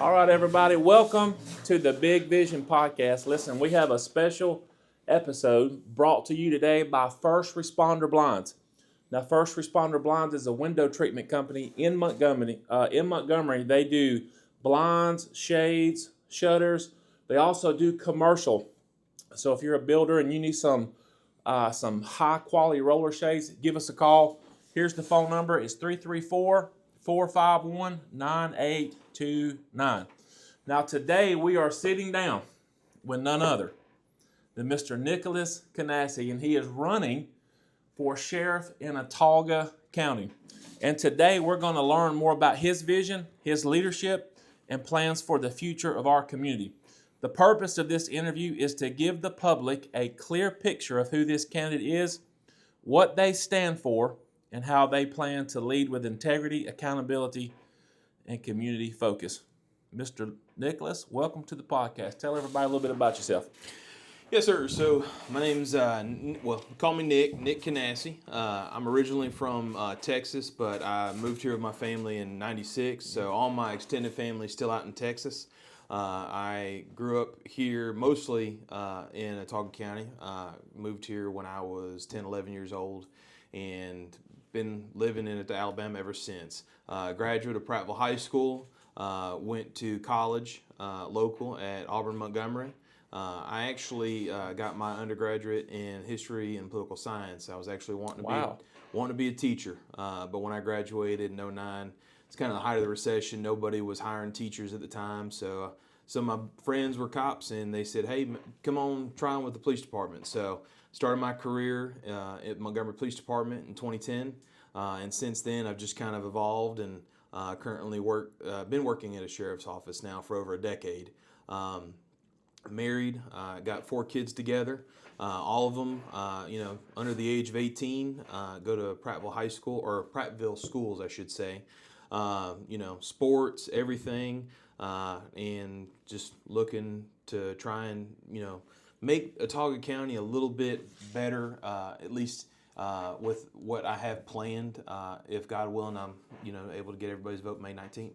All right, everybody, welcome to the Big Vision podcast. Listen, we have a special episode brought to you today by First Responder Blinds. Now, First Responder Blinds is a window treatment company in Montgomery. They do blinds, shades, shutters. They also do commercial. So if you're a builder and you need some high quality roller shades, give us a call. Here's the phone number. It's 334-451-9829. Now today we are sitting down with none other than Mr. Nicholas Cognasi, and he is running for sheriff in Autauga County. And today we're going to learn more about his vision, his leadership, and plans for the future of our community. The purpose of this interview is to give the public a clear picture of who this candidate is, what they stand for, and how they plan to lead with integrity, accountability, and community focus. Mr. Nicholas, welcome to the podcast. Tell everybody a little bit about yourself. Yes, sir. So my name's, call me Nick Cognasi. I'm originally from Texas, but I moved here with my family in '96. So all my extended family is still out in Texas. I grew up here mostly in Autauga County. Moved here when I was 10, 11 years old and been living in Alabama ever since. Graduate of Prattville High School, went to college local at Auburn Montgomery. I actually got my undergraduate in history and political science. I was actually wanting to be a teacher, but when I graduated in '09, it's kind of the height of the recession. Nobody was hiring teachers at the time, so some of my friends were cops, and they said, "Hey, come on, try on with the police department." So started my career at Montgomery Police Department in 2010, and since then I've just kind of evolved and currently been working at a sheriff's office now for over a decade. Married, got 4 kids together. All of them, under the age of 18, go to Prattville High School, or Prattville schools, I should say. Sports, everything, and just looking to try and, make Autauga County a little bit better, at least with what I have planned. If God willing, I'm, able to get everybody's vote May 19th.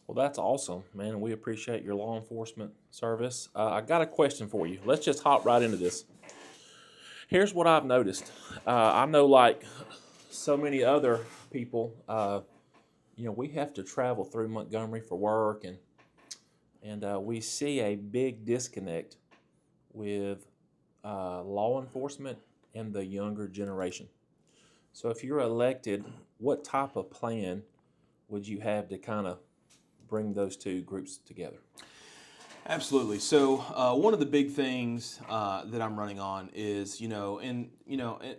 Well, that's awesome, man. We appreciate your law enforcement service. I got a question for you. Let's just hop right into this. Here's what I've noticed. I know, like so many other people, we have to travel through Montgomery for work, and we see a big disconnect with law enforcement and the younger generation. So if you're elected, what type of plan would you have to kind of bring those two groups together? Absolutely. So one of the big things that I'm running on is, and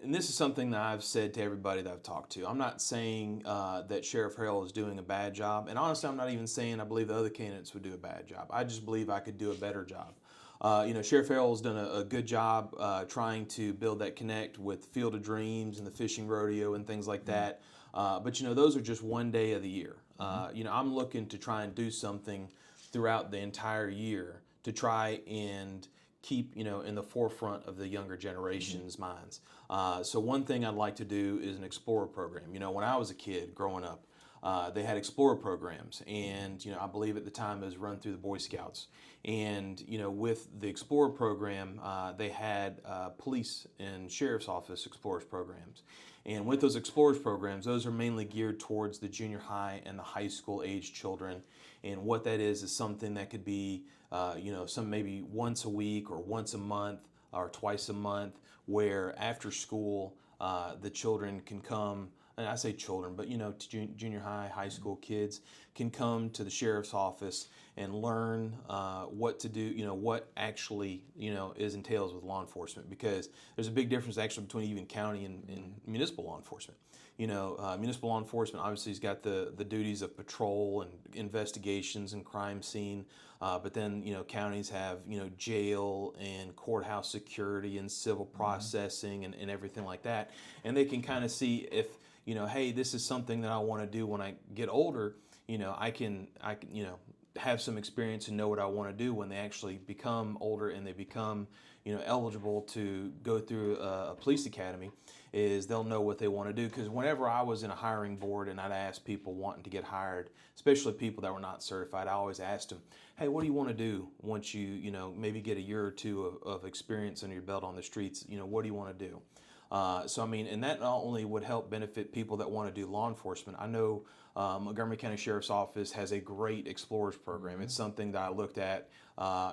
this is something that I've said to everybody that I've talked to. I'm not saying that Sheriff Harrell is doing a bad job, and honestly, I'm not even saying I believe the other candidates would do a bad job. I just believe I could do a better job. Sheriff Harrell has done a good job trying to build that connect with Field of Dreams and the fishing rodeo and things like that. But those are just one day of the year. I'm looking to try and do something throughout the entire year to try and keep, in the forefront of the younger generation's minds. So one thing I'd like to do is an Explorer program. When I was a kid growing up, they had Explorer programs, and I believe at the time it was run through the Boy Scouts. And with the Explorer program, they had police and sheriff's office Explorers programs. And with those Explorers programs, those are mainly geared towards the junior high and the high school age children. And what that is something that could be, some maybe once a week or once a month or twice a month, where after school the children can come. And I say children, but junior high, high school kids can come to the sheriff's office and learn what to do, what actually, is entails with law enforcement, because there's a big difference actually between even county and municipal law enforcement. Municipal law enforcement obviously has got the duties of patrol and investigations and crime scene, but then, counties have, jail and courthouse security and civil processing and everything like that. And they can kind of see if, hey, this is something that I want to do when I get older. I can have some experience and know what I want to do when they actually become older and they become, eligible to go through a police academy, is they'll know what they want to do. Because whenever I was in a hiring board and I'd ask people wanting to get hired, especially people that were not certified, I always asked them, hey, what do you want to do once you, maybe get a year or two of experience under your belt on the streets? What do you want to do? And that not only would help benefit people that want to do law enforcement. I know Montgomery County Sheriff's Office has a great Explorers program. It's something that I looked at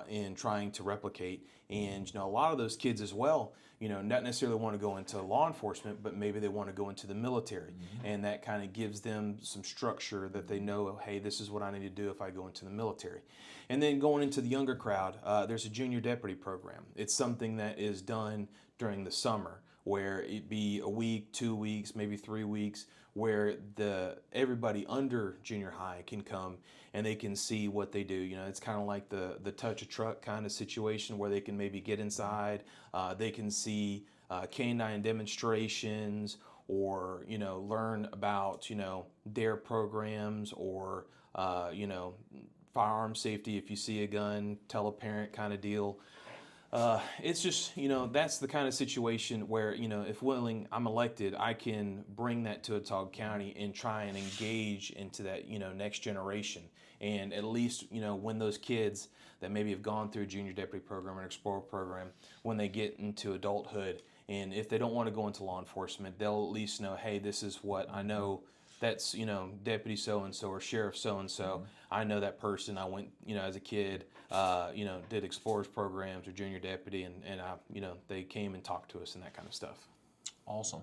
in trying to replicate. And, a lot of those kids as well, not necessarily want to go into law enforcement, but maybe they want to go into the military. And that kind of gives them some structure that they know, hey, this is what I need to do if I go into the military. And then going into the younger crowd, there's a junior deputy program. It's something that is done during the summer, where it be a week, 2 weeks, maybe 3 weeks, where everybody under junior high can come and they can see what they do. It's kind of like the touch a truck kind of situation where they can maybe get inside. They can see canine demonstrations, or learn about their programs, or firearm safety. If you see a gun, tell a parent kind of deal. It's just, that's the kind of situation where, if willing, I'm elected, I can bring that to Autauga County and try and engage into that, next generation. And at least, when those kids that maybe have gone through a junior deputy program or an explorer program, when they get into adulthood, and if they don't want to go into law enforcement, they'll at least know, hey, this is what I know. That's, deputy so-and-so or sheriff so-and-so. I know that person. I went, as a kid, did explorers programs or junior deputy, and I, they came and talked to us and that kind of stuff. Awesome.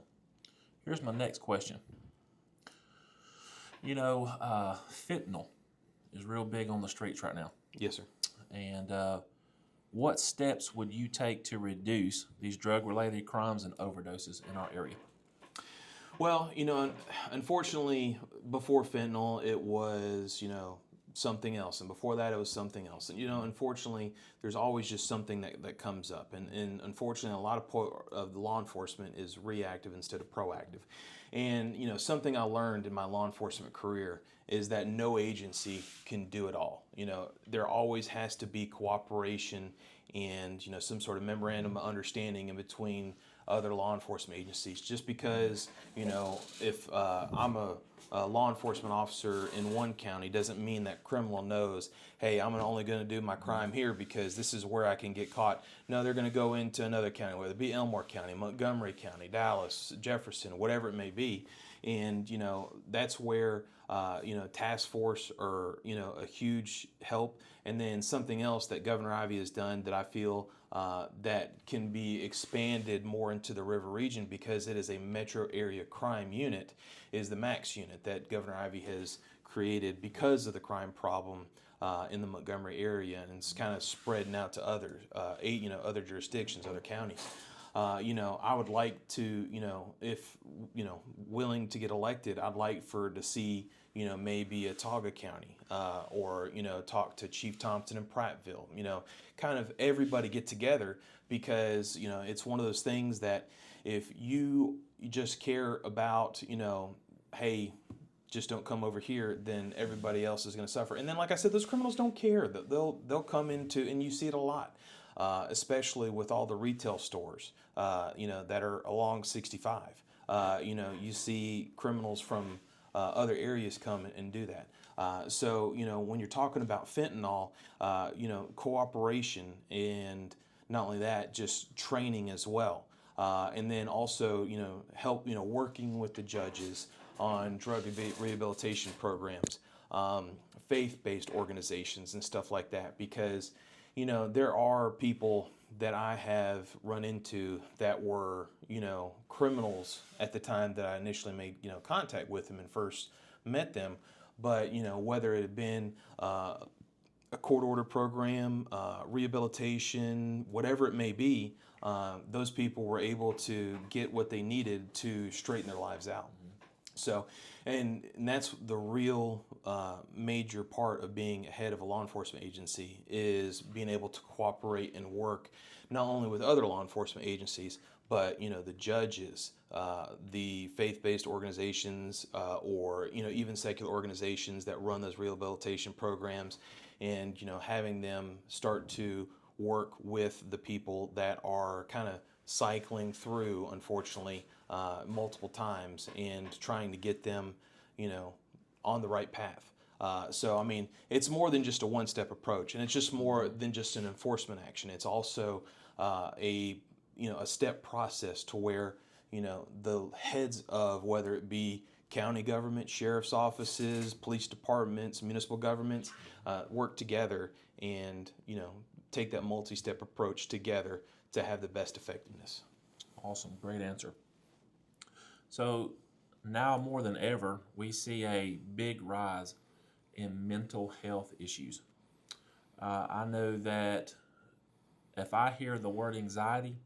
Here's my next question. Fentanyl is real big on the streets right now. Yes, sir. And what steps would you take to reduce these drug-related crimes and overdoses in our area? Well, unfortunately, before fentanyl, it was, something else. And before that, it was something else. And, unfortunately, there's always just something that comes up. And unfortunately, a lot of the law enforcement is reactive instead of proactive. And, something I learned in my law enforcement career is that no agency can do it all. There always has to be cooperation and, some sort of memorandum of understanding in between other law enforcement agencies. Just because, if I'm a law enforcement officer in one county doesn't mean that criminal knows, hey, I'm only going to do my crime here because this is where I can get caught. No, they're going to go into another county, whether it be Elmore County, Montgomery County, Dallas, Jefferson, whatever it may be. And, that's where, task force are, a huge help. And then something else that Governor Ivey has done that I feel that can be expanded more into the river region, because it is a metro area crime unit, is the MAX unit that Governor Ivey has created because of the crime problem in the Montgomery area, and it's kind of spreading out to other jurisdictions, other counties. I would like to, if, willing to get elected, I'd like to see, maybe Autauga County, or, talk to Chief Thompson in Prattville, kind of everybody get together, because, it's one of those things that if you just care about, hey, just don't come over here, then everybody else is going to suffer. And then, like I said, those criminals don't care. They'll come into, and you see it a lot, especially with all the retail stores, that are along 65. You see criminals from other areas come and do that. So, when you're talking about fentanyl, cooperation, and not only that, just training as well. And then also, help, working with the judges on drug rehabilitation programs, faith-based organizations and stuff like that, because, there are people that I have run into that were, criminals at the time that I initially made, contact with them and first met them. But, whether it had been a court order program, rehabilitation, whatever it may be, those people were able to get what they needed to straighten their lives out. So, and that's the real major part of being head of a law enforcement agency, is being able to cooperate and work not only with other law enforcement agencies, but the judges, the faith-based organizations, or even secular organizations that run those rehabilitation programs, and having them start to work with the people that are kind of cycling through, unfortunately, multiple times, and trying to get them on the right path. So I mean, it's more than just a one-step approach, and it's just more than just an enforcement action. It's also a step process to where the heads of, whether it be county government, sheriff's offices, police departments, municipal governments, work together and take that multi-step approach together to have the best effectiveness. Awesome, great answer. So now more than ever, we see a big rise in mental health issues. I know that if I hear the word anxiety,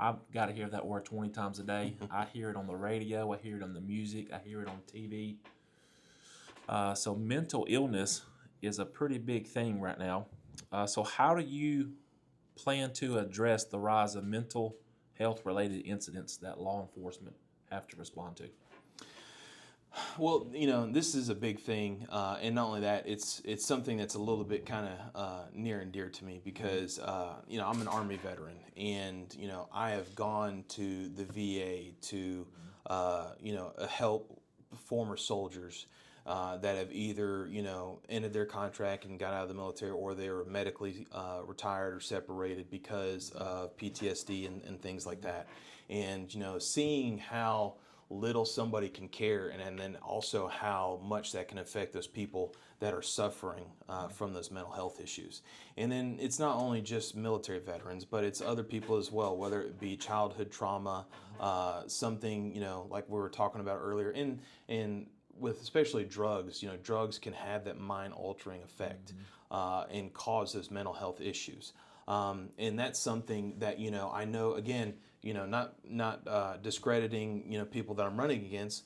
I've got to hear that word 20 times a day. I hear it on the radio, I hear it on the music, I hear it on TV. So mental illness is a pretty big thing right now. So how do you plan to address the rise of mental health related incidents that law enforcement have to respond to? Well, this is a big thing, and not only that, it's something that's a little bit kind of near and dear to me because I'm an Army veteran, and I have gone to the VA to help former soldiers that have either ended their contract and got out of the military, or they were medically retired or separated because of PTSD and things like that, and seeing how little somebody can care, and then also how much that can affect those people that are suffering from those mental health issues. And then it's not only just military veterans, but it's other people as well, whether it be childhood trauma, something like we were talking about earlier, and with especially drugs. Drugs can have that mind-altering effect and cause those mental health issues. And that's something that I know, again, not discrediting people that I'm running against.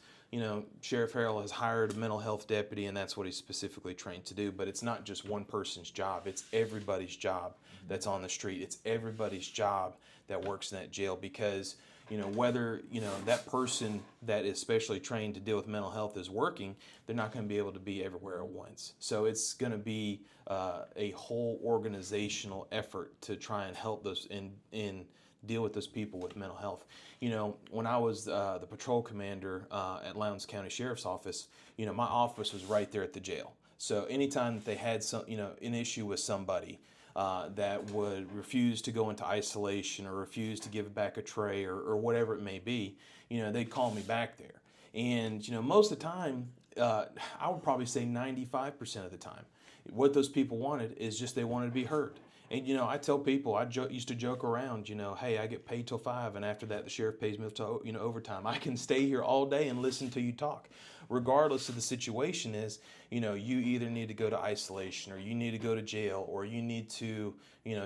Sheriff Harrell has hired a mental health deputy, and that's what he's specifically trained to do. But it's not just one person's job; it's everybody's job that's on the street. It's everybody's job that works in that jail, because whether that person that is specially trained to deal with mental health is working, they're not going to be able to be everywhere at once. So it's going to be a whole organizational effort to try and help those in deal with those people with mental health. When I was the patrol commander at Lowndes County Sheriff's Office, my office was right there at the jail. So anytime that they had an issue with somebody that would refuse to go into isolation or refuse to give back a tray or whatever it may be, they'd call me back there. And most of the time, I would probably say 95% of the time, what those people wanted is just they wanted to be heard. And I tell people, I used to joke around, hey, I get paid till 5, and after that the sheriff pays me till overtime. I can stay here all day and listen to you talk, regardless of the situation. Is you either need to go to isolation, or you need to go to jail, or you need to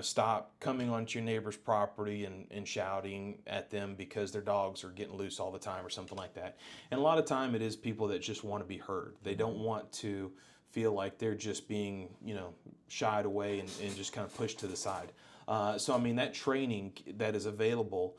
stop coming onto your neighbor's property and shouting at them because their dogs are getting loose all the time or something like that. And a lot of time it is people that just want to be heard. They don't want to feel like they're just being shied away and just kind of pushed to the side. So I mean, that training that is available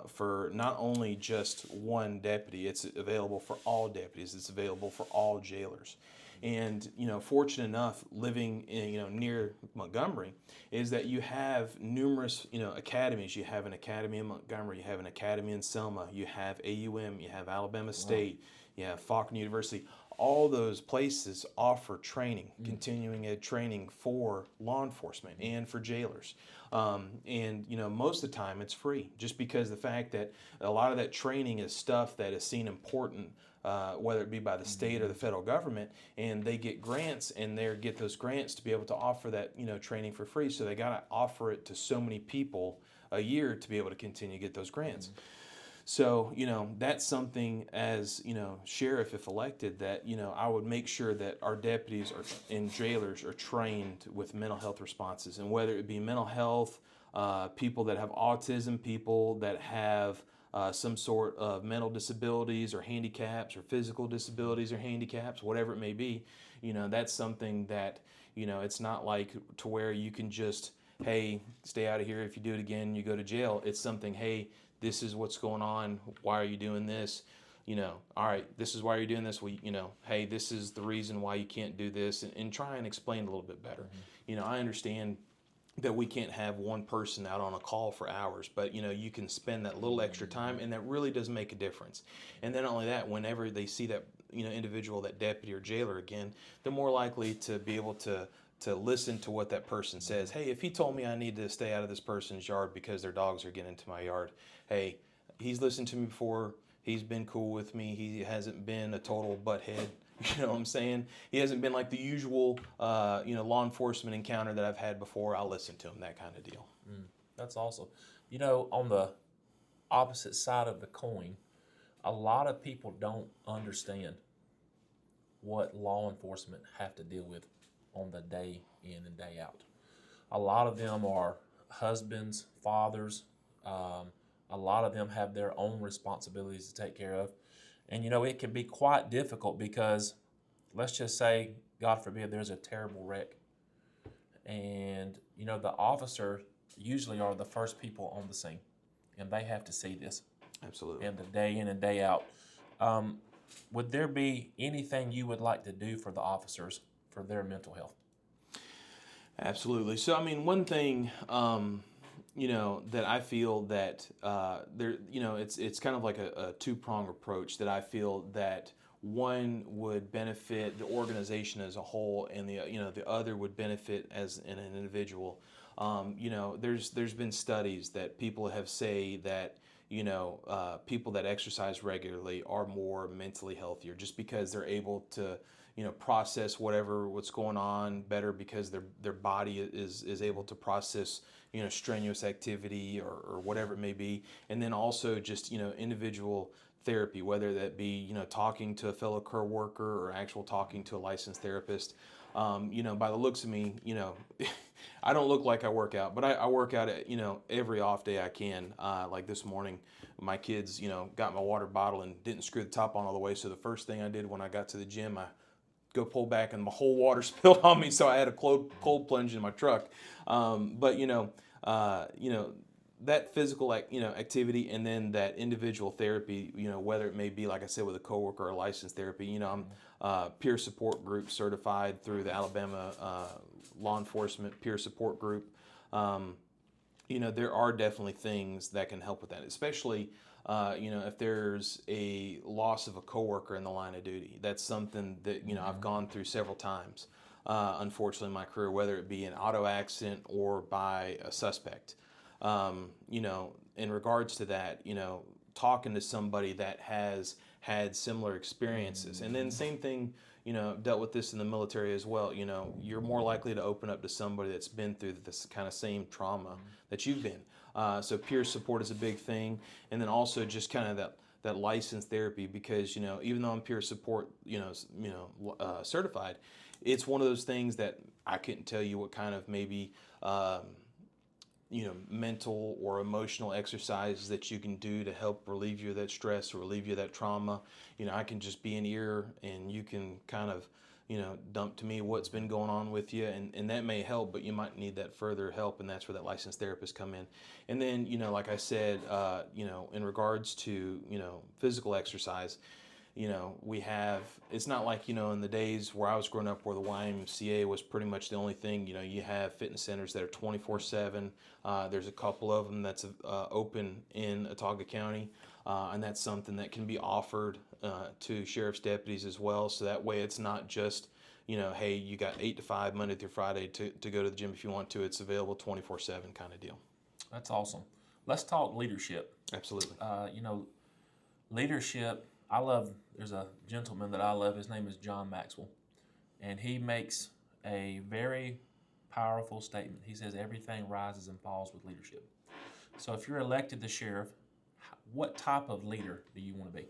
for not only just one deputy, it's available for all deputies, it's available for all jailers. And fortunate enough, living in, near Montgomery, is that you have numerous academies. You have an academy in Montgomery, you have an academy in Selma, you have AUM, you have Alabama State, you have Faulkner University. All those places offer training, continuing ed training for law enforcement and for jailers. And most of the time it's free, just because the fact that a lot of that training is stuff that is seen important, whether it be by the state or the federal government, and they get grants, and they get those grants to be able to offer that training for free. So they got to offer it to so many people a year to be able to continue to get those grants. So, that's something as, sheriff, if elected, that, I would make sure that our deputies and jailers are trained with mental health responses. And whether it be mental health, people that have autism, people that have some sort of mental disabilities or handicaps, or physical disabilities or handicaps, whatever it may be, that's something that, it's not like to where you can just, hey, stay out of here. If you do it again, you go to jail. It's something, hey, this is what's going on. Why are you doing this? All right, this is why you're doing this. Hey, this is the reason why you can't do this, and try and explain a little bit better. I understand that we can't have one person out on a call for hours, but you can spend that little extra time, and that really does make a difference. And then not only that, whenever they see that individual, that deputy or jailer again, they're more likely to be able to listen to what that person says. Hey, if he told me I need to stay out of this person's yard because their dogs are getting into my yard, hey, he's listened to me before. He's been cool with me. He hasn't been a total butthead. You know what I'm saying? He hasn't been like the usual, law enforcement encounter that I've had before. I'll listen to him, that kind of deal. That's awesome. On the opposite side of the coin, a lot of people don't understand what law enforcement have to deal with on the day in and day out. A lot of them are husbands, fathers. A lot of them have their own responsibilities to take care of. And, it can be quite difficult because, let's just say, God forbid, there's a terrible wreck. And, the officer usually are the first people on the scene. And they have to see this. Absolutely. And the day in and day out. Would there be anything you would like to do for the officers for their mental health? Absolutely. So, one thing... that I feel that it's kind of like a two-prong approach that I feel that one would benefit the organization as a whole, and the other would benefit as an individual. There's been studies that people have say that people that exercise regularly are more mentally healthier, just because they're able to process what's going on better, because their body is able to process strenuous activity or whatever it may be. And then also just individual therapy, whether that be talking to a fellow coworker or actual talking to a licensed therapist. By the looks of me, I don't look like I work out, but I work out at every off day I can. Like this morning, my kids got my water bottle and didn't screw the top on all the way, so the first thing I did when I got to the gym, I go pull back and my whole water spilled on me, so I had a cold plunge in my truck. That physical activity, and then that individual therapy, whether it may be, like I said, with a coworker or a licensed therapy. I'm peer support group certified through the Alabama Law Enforcement Peer Support Group. There are definitely things that can help with that, especially if there's a loss of a coworker in the line of duty. That's something that I've gone through several times, unfortunately, in my career, whether it be an auto accident or by a suspect. In regards to that, talking to somebody that has had similar experiences, and then same thing, dealt with this in the military as well. You're more likely to open up to somebody that's been through this kind of same trauma that you've been. So peer support is a big thing, and then also just kind of that licensed therapy, because even though I'm peer support certified, it's one of those things that I couldn't tell you what kind of maybe mental or emotional exercises that you can do to help relieve you of that stress or relieve you of that trauma. I can just be an ear, and you can kind of dump to me what's been going on with you, and that may help, but you might need that further help, and that's where that licensed therapist come in. And then like I said, in regards to physical exercise, we have, it's not like in the days where I was growing up where the YMCA was pretty much the only thing. You have fitness centers that are 24/7. There's a couple of them that's open in Autauga County, and that's something that can be offered to sheriff's deputies as well. So that way it's not just hey, you got 8 to 5 Monday through Friday to go to the gym if you want to. It's available 24/7 kind of deal. That's awesome. Let's talk leadership. Absolutely. Leadership, there's a gentleman that I love. His name is John Maxwell, and he makes a very powerful statement. He says everything rises and falls with leadership. So if you're elected the sheriff, what type of leader do you want to be?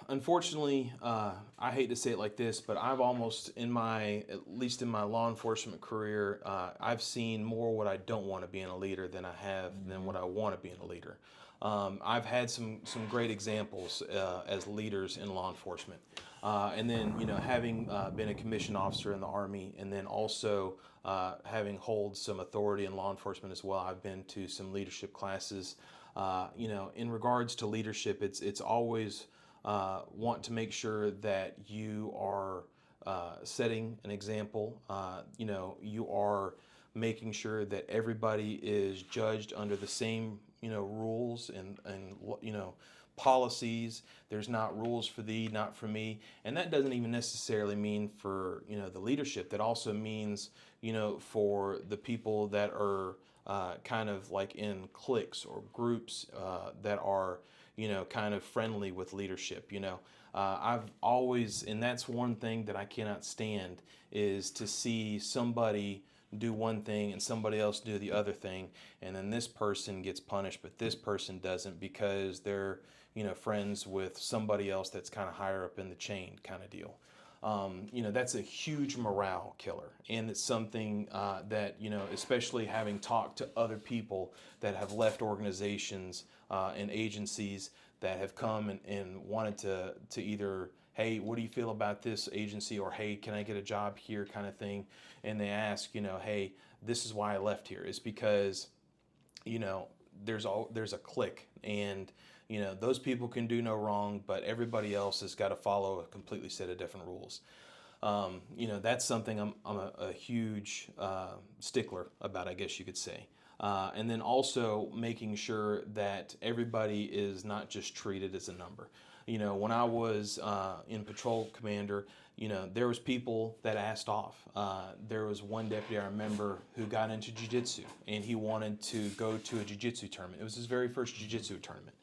Unfortunately, I hate to say it like this, but I've almost, at least in my law enforcement career, I've seen more what I don't want to be in a leader than I have than what I want to be in a leader. I've had some great examples as leaders in law enforcement. And then, having been a commissioned officer in the Army, and then also having hold some authority in law enforcement as well, I've been to some leadership classes. In regards to leadership, it's always want to make sure that you are setting an example. You are making sure that everybody is judged under the same rules and policies. There's not rules for thee, not for me. And that doesn't even necessarily mean for the leadership. That also means for the people that are kind of like in cliques or groups that are kind of friendly with leadership. I've always, and that's one thing that I cannot stand, is to see somebody do one thing and somebody else do the other thing, and then this person gets punished but this person doesn't because they're friends with somebody else that's kind of higher up in the chain kind of deal. That's a huge morale killer, and it's something that especially having talked to other people that have left organizations and agencies that have come and wanted to either, hey, what do you feel about this agency, or hey, can I get a job here, kind of thing, and they ask, hey, this is why I left here. It's because there's a clique, and those people can do no wrong, but everybody else has got to follow a completely set of different rules. That's something I'm a huge stickler about, I guess you could say. And then also making sure that everybody is not just treated as a number. When I was in patrol commander, there was people that asked off. There was one deputy I remember who got into jiu-jitsu, and he wanted to go to a jiu-jitsu tournament. It was his very first jiu-jitsu tournament.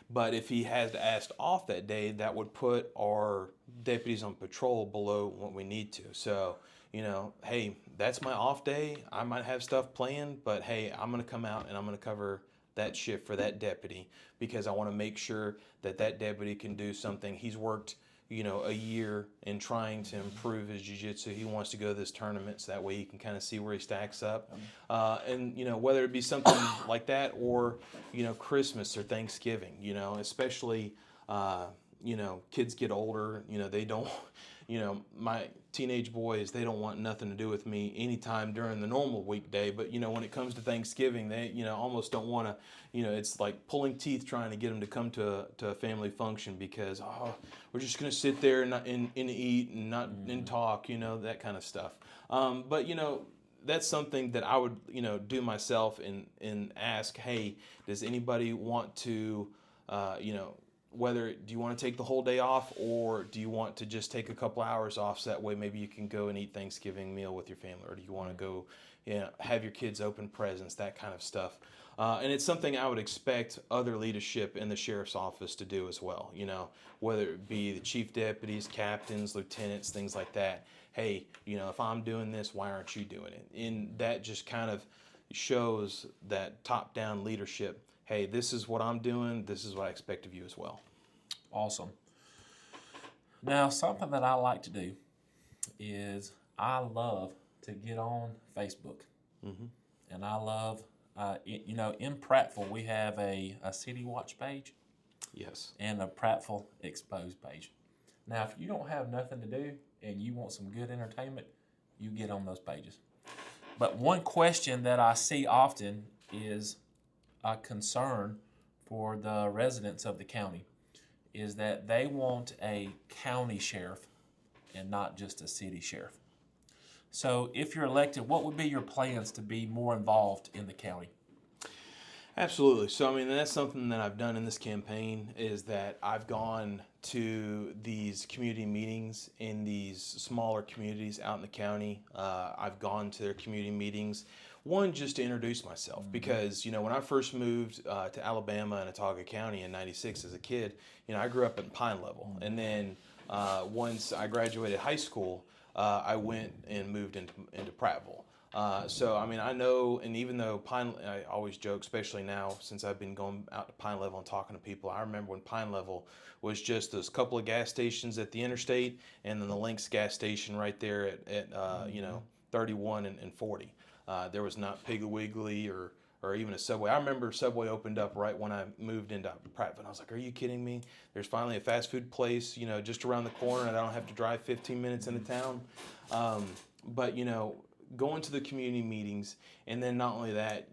But if he had asked off that day, that would put our deputies on patrol below what we need to. So, hey, that's my off day. I might have stuff planned, but hey, I'm going to come out and I'm going to cover that shift for that deputy, because I want to make sure that deputy can do something. He's worked, a year in trying to improve his jiu-jitsu. He wants to go to this tournament so that way he can kind of see where he stacks up. And whether it be something like that, or, Christmas or Thanksgiving, especially, kids get older, they don't, my teenage boys, they don't want nothing to do with me anytime during the normal weekday. But, when it comes to Thanksgiving, they, almost don't want to, it's like pulling teeth trying to get them to come to a family function, because, we're just going to sit there and eat and not and talk, that kind of stuff. But, that's something that I would, do myself and ask, hey, does anybody want to, whether do you want to take the whole day off, or do you want to just take a couple hours off so that way maybe you can go and eat Thanksgiving meal with your family, or do you want to go have your kids open presents, that kind of stuff. And it's something I would expect other leadership in the sheriff's office to do as well, whether it be the chief deputies, captains, lieutenants, things like that. Hey, if I'm doing this, why aren't you doing it? And that just kind of shows that top-down leadership. Hey, this is what I'm doing. This is what I expect of you as well. Awesome. Now, something that I like to do is I love to get on Facebook. Mm-hmm. And I love, in Prattville, we have a City Watch page. Yes. And a Prattville Exposed page. Now, if you don't have nothing to do and you want some good entertainment, you get on those pages. But one question that I see often is a concern for the residents of the county is that they want a county sheriff and not just a city sheriff. So if you're elected, what would be your plans to be more involved in the county? Absolutely. So, that's something that I've done in this campaign, is that I've gone to these community meetings in these smaller communities out in the county. I've gone to their community meetings, one, just to introduce myself, because, when I first moved to Alabama and Autauga County in '96 as a kid, I grew up in Pine Level. And then once I graduated high school, I went and moved into Prattville. So, I know, and even though I always joke, especially now since I've been going out to Pine Level and talking to people, I remember when Pine Level was just those couple of gas stations at the interstate, and then the Lynx gas station right there at 31 and 40. There was not Piggly Wiggly or or even a Subway. I remember Subway opened up right when I moved into Prattville. I was like, are you kidding me? There's finally a fast food place, just around the corner, and I don't have to drive 15 minutes into town. But, going to the community meetings, and then not only that,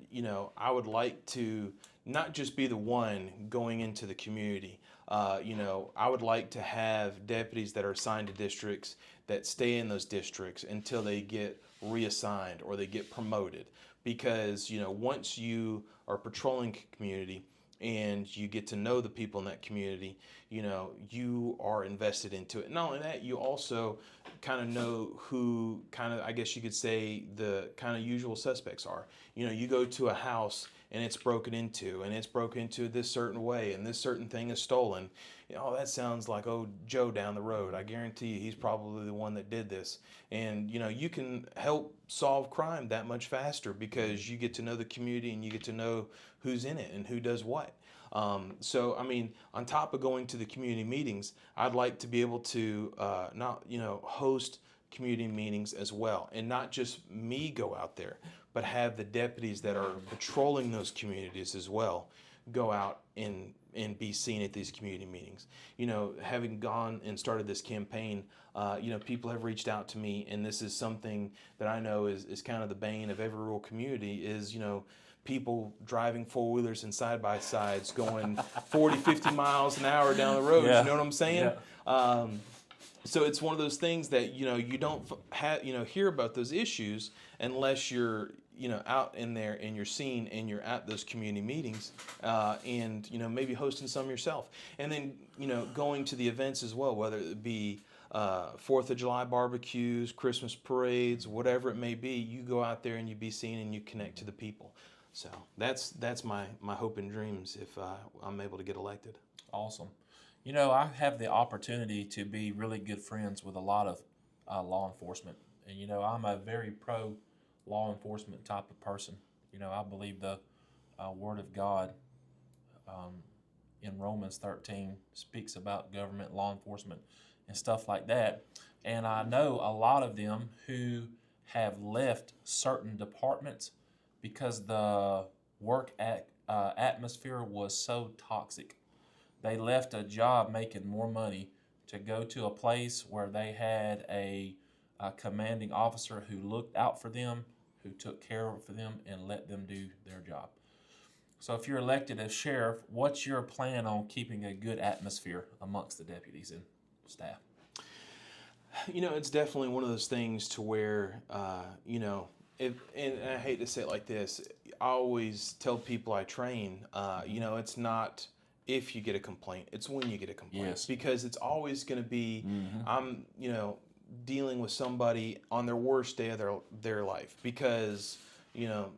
I would like to not just be the one going into the community. I would like to have deputies that are assigned to districts that stay in those districts until they get reassigned or they get promoted. Because, once you are patrolling community and you get to know the people in that community, you are invested into it. Not only that, you also kind of know who I guess you could say the kind of usual suspects are. You go to a house and it's broken into this certain way, and this certain thing is stolen. That sounds like Joe down the road. I guarantee you he's probably the one that did this. And you can help solve crime that much faster because you get to know the community and you get to know who's in it and who does what. So, on top of going to the community meetings, I'd like to be able to host community meetings as well, and not just me go out there, but have the deputies that are patrolling those communities as well go out and be seen at these community meetings. Having gone and started this campaign, people have reached out to me, and this is something that I know is kind of the bane of every rural community is, people driving four-wheelers and side-by-sides going 40, 50 miles an hour down the road. Yeah. You know what I'm saying? Yeah. So it's one of those things that, you don't hear about those issues unless you're, out in there and you're seen and you're at those community meetings and, maybe hosting some yourself. And then, going to the events as well, whether it be 4th of July barbecues, Christmas parades, whatever it may be, you go out there and you be seen and you connect to the people. So that's my hope and dreams if I'm able to get elected. Awesome. I have the opportunity to be really good friends with a lot of law enforcement. And, I'm a very pro law enforcement type of person. I believe the Word of God in Romans 13 speaks about government, law enforcement, and stuff like that. And I know a lot of them who have left certain departments because the work atmosphere was so toxic. They left a job making more money to go to a place where they had a commanding officer who looked out for them, who took care of them, and let them do their job. So if you're elected as sheriff, what's your plan on keeping a good atmosphere amongst the deputies and staff? It's definitely one of those things to where, and I hate to say it like this, I always tell people I train, it's not if you get a complaint, it's when you get a complaint. Yes. Because it's always going to be, I'm, dealing with somebody on their worst day of their life because,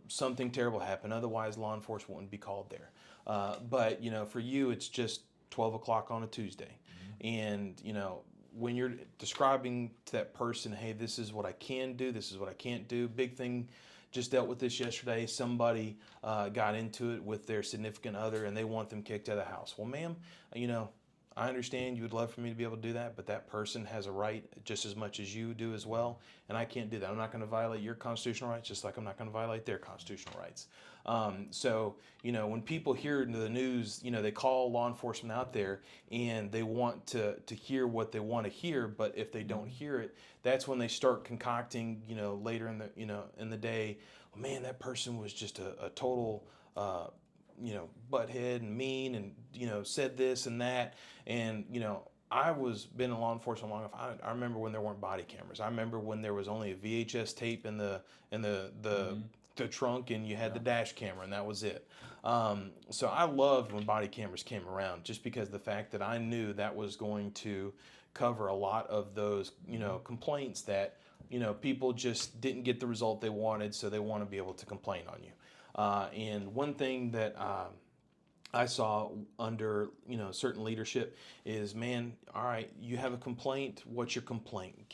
something terrible happened. Otherwise, law enforcement wouldn't be called there. But, for you, it's just 12 o'clock on a Tuesday. And, when you're describing to that person, hey, this is what I can do, this is what I can't do. Big thing, just dealt with this yesterday. Somebody got into it with their significant other and they want them kicked out of the house. Well, ma'am, I understand you would love for me to be able to do that, but that person has a right just as much as you do as well, and I can't do that. I'm not going to violate your constitutional rights just like I'm not going to violate their constitutional rights. So, when people hear into the news, they call law enforcement out there and they want to hear what they want to hear, but if they don't hear it, that's when they start concocting, later in the, in the day, oh, man, that person was just a total, butthead and mean and, said this and that. And, I was been in law enforcement long enough. I remember when there weren't body cameras. I remember when there was only a VHS tape in the trunk and you had the dash camera and that was it. So I loved when body cameras came around just because the fact that I knew that was going to cover a lot of those, complaints that, people just didn't get the result they wanted, so they want to be able to complain on you. And one thing that I saw under, certain leadership is, man, all right, you have a complaint. What's your complaint?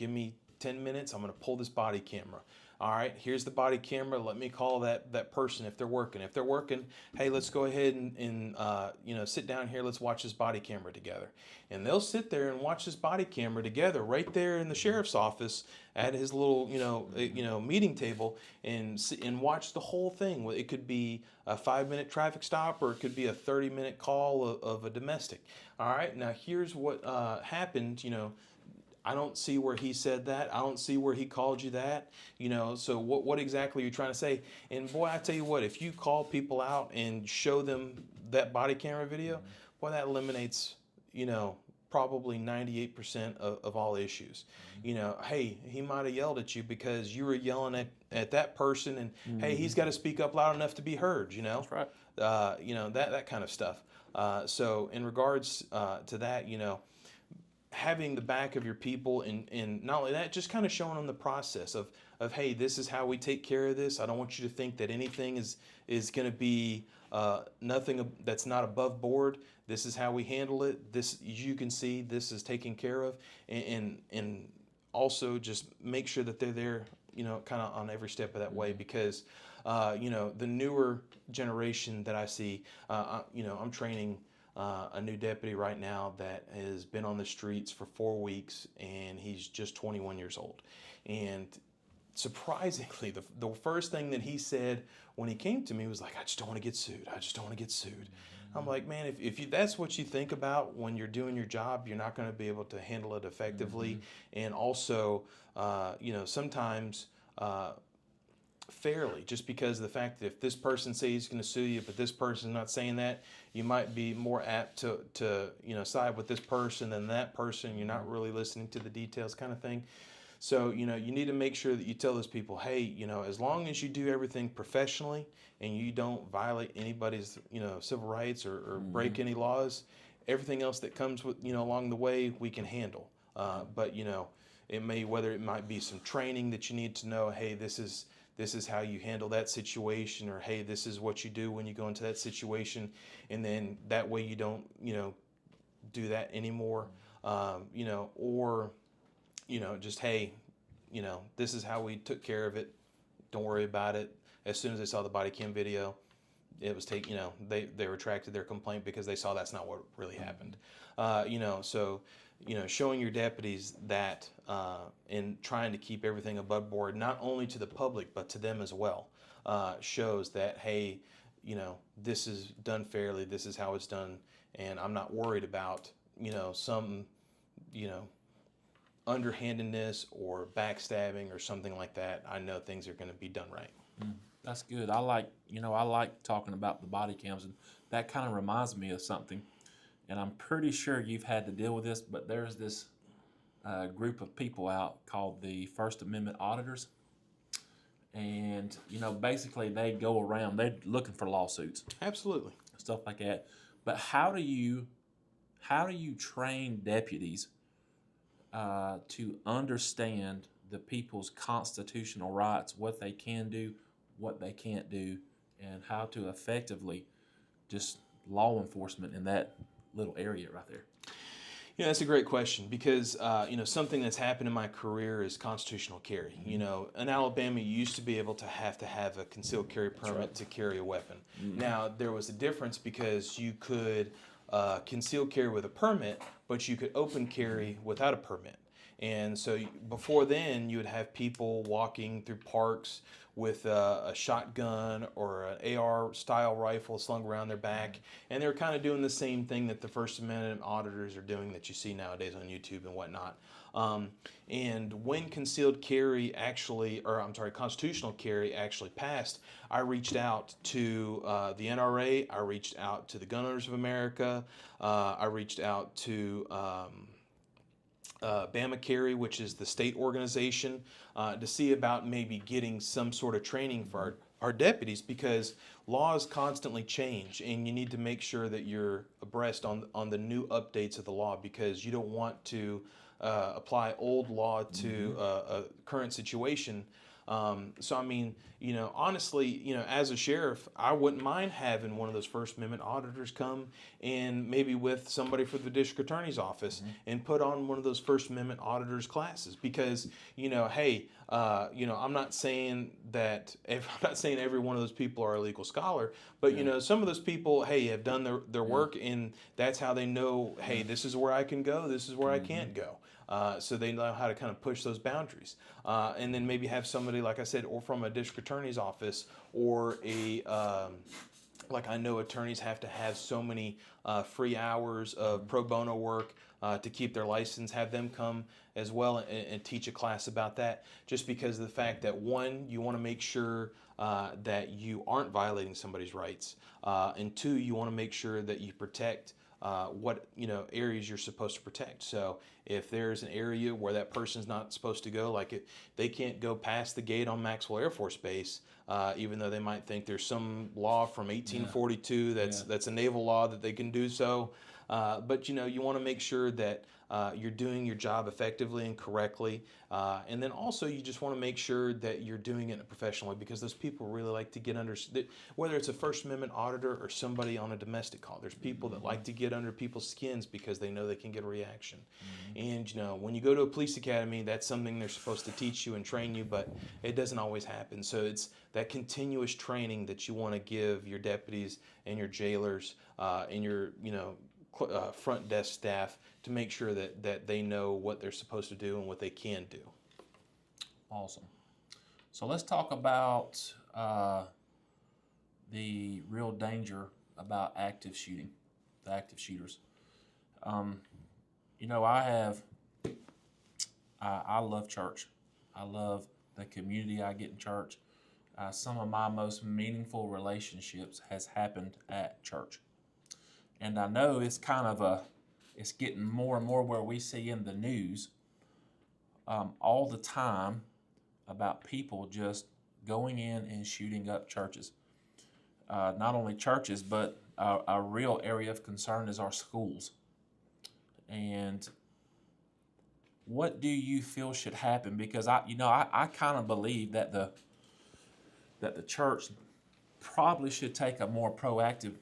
10 minutes, I'm going to pull this body camera. All right, here's the body camera. Let me call that person if they're working. If they're working, hey, let's go ahead and sit down here. Let's watch this body camera together. And they'll sit there and watch this body camera together right there in the sheriff's office at his little meeting table and watch the whole thing. It could be a 5-minute traffic stop, or it could be a 30-minute call of a domestic. All right, now here's what happened. I don't see where he said that. I don't see where he called you that. So what exactly are you trying to say? And boy, I tell you what, if you call people out and show them that body camera video, boy, that eliminates, probably 98% of all issues. Hey, he might have yelled at you because you were yelling at that person, and hey, he's got to speak up loud enough to be heard, That's right. That kind of stuff. So in regards to that, having the back of your people, and not only that, just kind of showing them the process of hey, this is how we take care of this. I don't want you to think that anything is going to be nothing that's not above board. This is how we handle it. This, you can see, this is taken care of, and also just make sure that they're there, kind of on every step of that way, because the newer generation that I see, I'm training a new deputy right now that has been on the streets for 4 weeks, and he's just 21 years old. And surprisingly, the first thing that he said when he came to me was like, I just don't want to get sued. I just don't want to get sued. I'm like, man, if that's what you think about when you're doing your job, you're not going to be able to handle it effectively. And also, sometimes fairly, just because of the fact that if this person says he's going to sue you, but this person's not saying that, you might be more apt to side with this person than that person. You're not really listening to the details, kind of thing. So, you need to make sure that you tell those people, hey, as long as you do everything professionally and you don't violate anybody's, civil rights or break any laws, everything else that comes with, along the way, we can handle. But, whether it might be some training that you need to know, hey, this is how you handle that situation, or hey, this is what you do when you go into that situation, and then that way you don't, do that anymore, or just, hey, this is how we took care of it. Don't worry about it. As soon as they saw the body cam video, it was they retracted their complaint because they saw that's not what really happened. So, showing your deputies that and trying to keep everything above board, not only to the public, but to them as well, shows that, hey, this is done fairly. This is how it's done. And I'm not worried about, some, underhandedness or backstabbing or something like that. I know things are going to be done right. That's good. I like talking about the body cams, and that kind of reminds me of something. And I'm pretty sure you've had to deal with this, but there's this group of people out called the First Amendment auditors. And, basically they go around, they're looking for lawsuits. Absolutely. Stuff like that. But how do you train deputies to understand the people's constitutional rights, what they can do, what they can't do, and how to effectively just law enforcement in that little area right there? That's a great question, because something that's happened in my career is constitutional carry. In Alabama, you used to be able to have a concealed carry permit to carry a weapon. Now, there was a difference because you could concealed carry with a permit, but you could open carry without a permit. And so before then, you would have people walking through parks with a shotgun or an AR-style rifle slung around their back, and they were kind of doing the same thing that the First Amendment auditors are doing that you see nowadays on YouTube and whatnot. And when concealed carry constitutional carry actually passed, I reached out to the NRA, I reached out to the Gun Owners of America, I reached out to Bama Carry, which is the state organization, to see about maybe getting some sort of training for our deputies, because laws constantly change, and you need to make sure that you're abreast on the new updates of the law, because you don't want to apply old law to a current situation So, I mean, honestly, as a sheriff, I wouldn't mind having one of those First Amendment auditors come and maybe with somebody for the district attorney's office and put on one of those First Amendment auditors classes because, hey, I'm not saying that I'm not saying every one of those people are a legal scholar, but some of those people, hey, have done their work, and that's how they know, hey, this is where I can go, this is where I can't go. So they know how to kind of push those boundaries, and then maybe have somebody, like I said, or from a district attorney's office, or like I know attorneys have to have so many free hours of pro bono work to keep their license, have them come as well and teach a class about that, just because of the fact that, one, you want to make sure that you aren't violating somebody's rights, and two, you want to make sure that you protect what areas you're supposed to protect. So if there's an area where that person's not supposed to go, like they can't go past the gate on Maxwell Air Force Base, even though they might think there's some law from 1842 that's a naval law that they can do so. But you want to make sure that you're doing your job effectively and correctly, and then also you just want to make sure that you're doing it professionally, because those people really like to get under, whether it's a First Amendment auditor or somebody on a domestic call, there's people that like to get under people's skins because they know they can get a reaction. And when you go to a police academy, that's something they're supposed to teach you and train you, but it doesn't always happen. So it's that continuous training that you want to give your deputies and your jailers and your front desk staff, to make sure that they know what they're supposed to do and what they can do. Awesome. So let's talk about the real danger about active shooting, the active shooters. I love church. I love the community I get in church. Some of my most meaningful relationships has happened at church. And I know it's it's getting more and more where we see in the news all the time about people just going in and shooting up churches. Not only churches, but a real area of concern is our schools. And what do you feel should happen? Because I kind of believe that the church probably should take a more proactive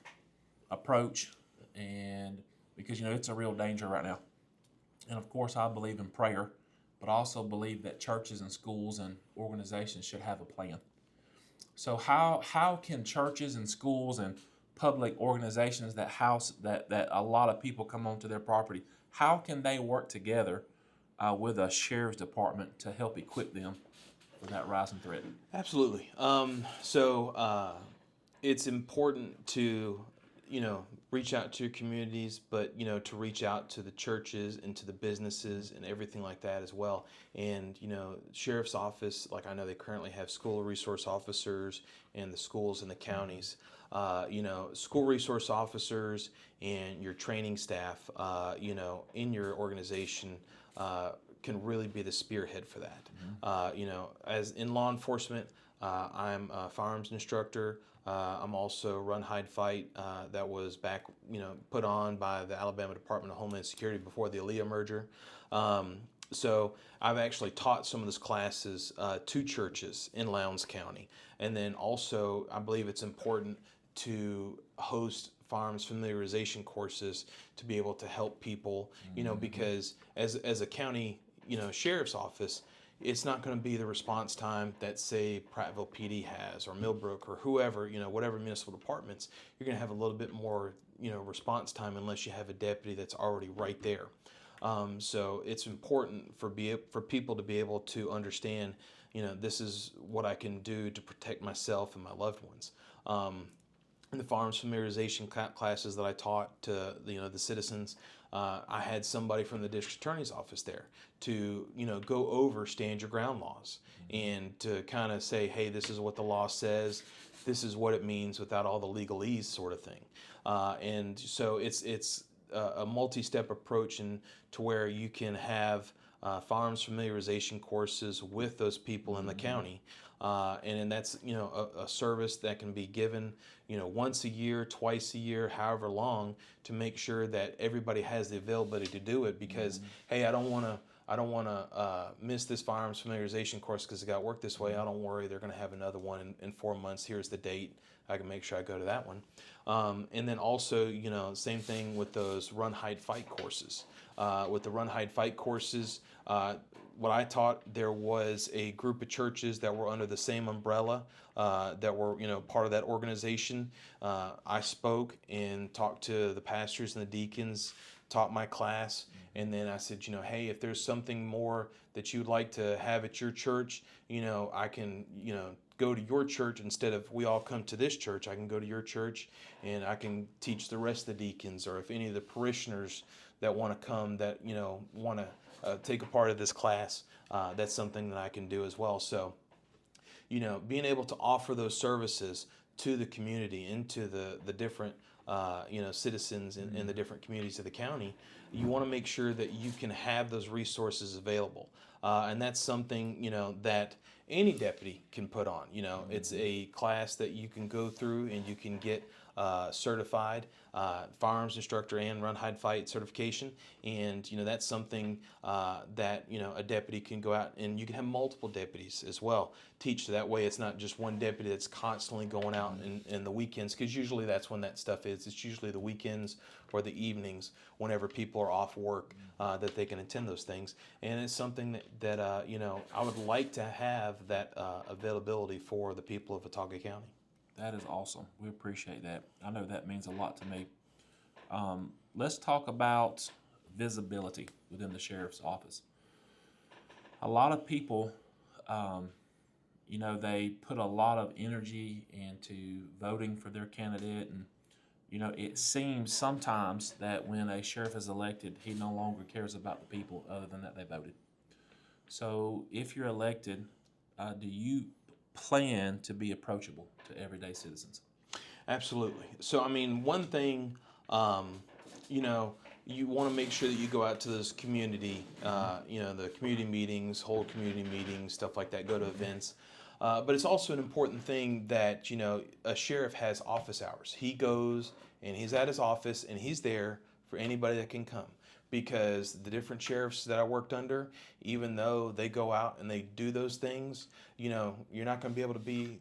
approach, and because it's a real danger right now. And of course I believe in prayer, but I also believe that churches and schools and organizations should have a plan. So how can churches and schools and public organizations that house that a lot of people come onto their property, how can they work together with a sheriff's department to help equip them for that rising threat? Absolutely. It's important to reach out to your communities, but to reach out to the churches and to the businesses and everything like that as well. And sheriff's office, like I know they currently have school resource officers and the schools in the counties. School resource officers and your training staff, in your organization can really be the spearhead for that. As in law enforcement, I'm a firearms instructor. I'm also run, hide, fight. That was back, put on by the Alabama Department of Homeland Security before the Aaliyah merger. So I've actually taught some of those classes to churches in Lowndes County. And then also, I believe it's important to host firearms familiarization courses to be able to help people, because as a county, sheriff's office, it's not going to be the response time that, say, Prattville PD has, or Millbrook, or whoever, whatever municipal departments. You're going to have a little bit more, response time unless you have a deputy that's already right there. So it's important for people to be able to understand, this is what I can do to protect myself and my loved ones. In the firearms familiarization classes that I taught to the citizens, I had somebody from the district attorney's office there to go over stand your ground laws and to kind of say, hey, this is what the law says, this is what it means without all the legalese sort of thing. And so it's a multi-step approach, and to where you can have firearms familiarization courses with those people in the county. And that's a service that can be given once a year, twice a year, however long, to make sure that everybody has the availability to do it. Because hey, I don't want I don't want to miss this firearms familiarization course because it got work this way. I don't worry. They're going to have another one in 4 months. Here's the date. I can make sure I go to that one. And then also, same thing with those run, hide, fight courses. With the run, hide, fight courses, what I taught, there was a group of churches that were under the same umbrella that were, part of that organization. I spoke and talked to the pastors and the deacons, taught my class, and then I said, hey, if there's something more that you'd like to have at your church, I can, go to your church instead of we all come to this church. I can go to your church and I can teach the rest of the deacons, or if any of the parishioners that want to come that, want to take a part of this class, that's something that I can do as well. So, being able to offer those services to the community and to the different citizens in the different communities of the county, you want to make sure that you can have those resources available. And that's something, that any deputy can put on. It's a class that you can go through and you can get certified firearms instructor and run, hide, fight certification. And, that's something that, a deputy can go out, and you can have multiple deputies as well teach. So that way it's not just one deputy that's constantly going out in the weekends, because usually that's when that stuff is. It's usually the weekends or the evenings whenever people are off work that they can attend those things. And it's something that I would like to have that availability for the people of Autauga County. That is awesome. We appreciate that. I know that means a lot to me. Let's talk about visibility within the sheriff's office. A lot of people, they put a lot of energy into voting for their candidate, and it seems sometimes that when a sheriff is elected, he no longer cares about the people other than that they voted. So if you're elected, do you plan to be approachable to everyday citizens? Absolutely. So, one thing, you want to make sure that you go out to those community, the community meetings, hold community meetings, stuff like that, go to events. But it's also an important thing that, a sheriff has office hours. He goes and he's at his office and he's there for anybody that can come. Because the different sheriffs that I worked under, even though they go out and they do those things, you're not going to be able to be,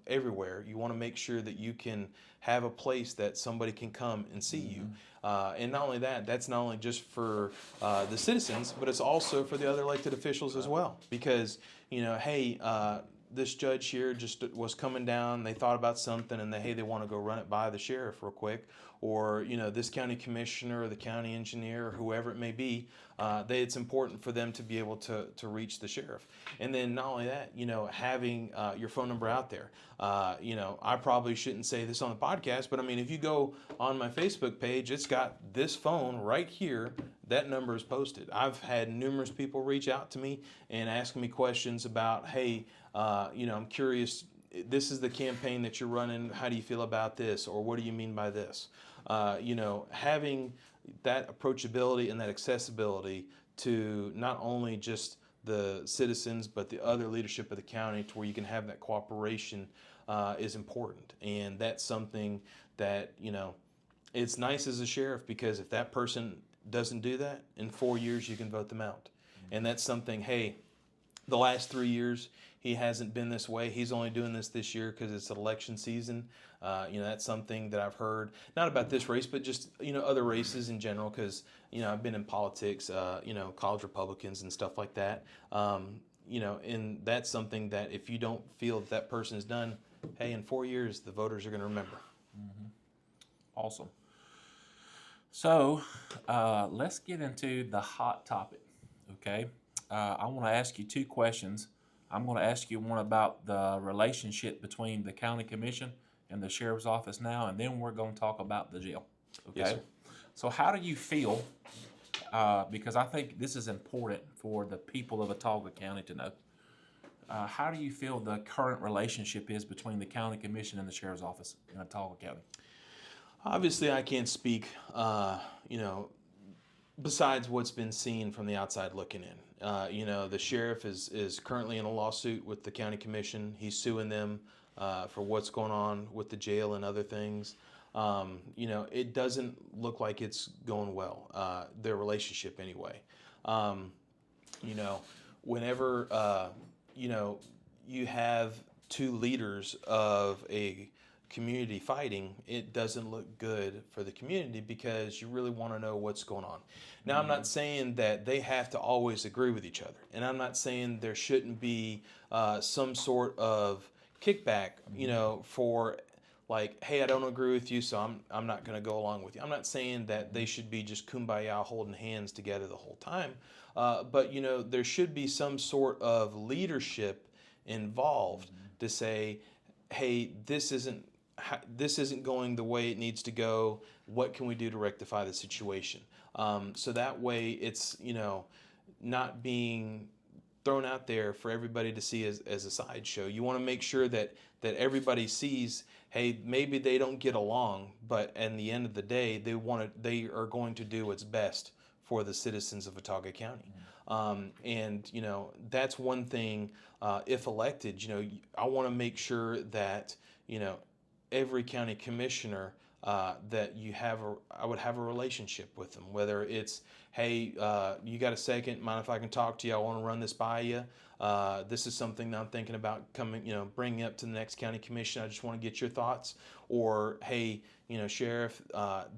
everywhere. You want to make sure that you can have a place that somebody can come and see you. And not only that, that's not only just for the citizens, but it's also for the other elected officials as well. Because, hey, this judge here just was coming down, they thought about something, and they want to go run it by the sheriff real quick. Or, this county commissioner or the county engineer or whoever it may be, it's important for them to be able to reach the sheriff. And then not only that, having your phone number out there. I probably shouldn't say this on the podcast, but if you go on my Facebook page, it's got this phone right here. That number is posted. I've had numerous people reach out to me and ask me questions about, hey, I'm curious, this is the campaign that you're running. How do you feel about this? Or what do you mean by this? Having that approachability and that accessibility to not only just the citizens, but the other leadership of the county, to where you can have that cooperation is important. And that's something that, it's nice as a sheriff, because if that person doesn't do that, in 4 years you can vote them out. And that's something, hey, the last 3 years, he hasn't been this way. He's only doing this year because it's election season. That's something that I've heard, not about this race, but just, other races in general, because, I've been in politics, college Republicans and stuff like that. And that's something that if you don't feel that person is done, hey, in 4 years, the voters are going to remember. Mm-hmm. Awesome. So let's get into the hot topic, okay? I want to ask you two questions. I'm going to ask you one about the relationship between the county commission and the sheriff's office now, and then we're going to talk about the jail. Okay. Yes, sir. So how do you feel, because I think this is important for the people of Autauga County to know, how do you feel the current relationship is between the county commission and the sheriff's office in Autauga County? Obviously, I can't speak, besides what's been seen from the outside looking in. The sheriff is currently in a lawsuit with the county commission. He's suing them for what's going on with the jail and other things. It doesn't look like it's going well, their relationship anyway. you know, whenever, you know, you have two leaders of a community fighting, it doesn't look good for the community because you really want to know what's going on. Now, I'm not saying that they have to always agree with each other, and I'm not saying there shouldn't be some sort of kickback, you know, for like, hey, I don't agree with you, so I'm not going to go along with you. I'm not saying that they should be just kumbaya holding hands together the whole time, but you know, there should be some sort of leadership involved to say, hey, this isn't going the way it needs to go. What can we do to rectify the situation? So that way, it's, you know, not being thrown out there for everybody to see as a sideshow. You want to make sure that everybody sees, hey, maybe they don't get along, but at the end of the day, they are going to do what's best for the citizens of Autauga County. And you know, that's one thing. If elected, you know, I want to make sure that, you know, every county commissioner that I would have a relationship with them. Whether it's, hey, you got a second? Mind if I can talk to you? I want to run this by you. This is something that I'm thinking about bringing up to the next county commission. I just want to get your thoughts. Or, hey, you know, Sheriff,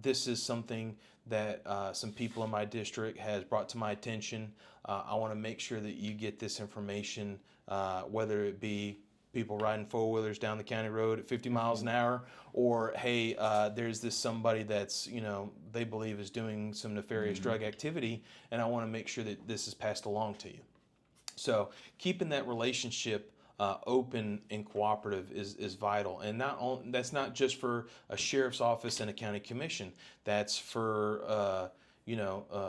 this is something that some people in my district has brought to my attention. I want to make sure that you get this information, whether it be people riding four-wheelers down the county road at 50 miles an hour, or, hey, there's this somebody that's, you know, they believe is doing some nefarious drug activity, and I want to make sure that this is passed along to you. So keeping that relationship open and cooperative is vital, and that's not just for a sheriff's office and a county commission. That's for a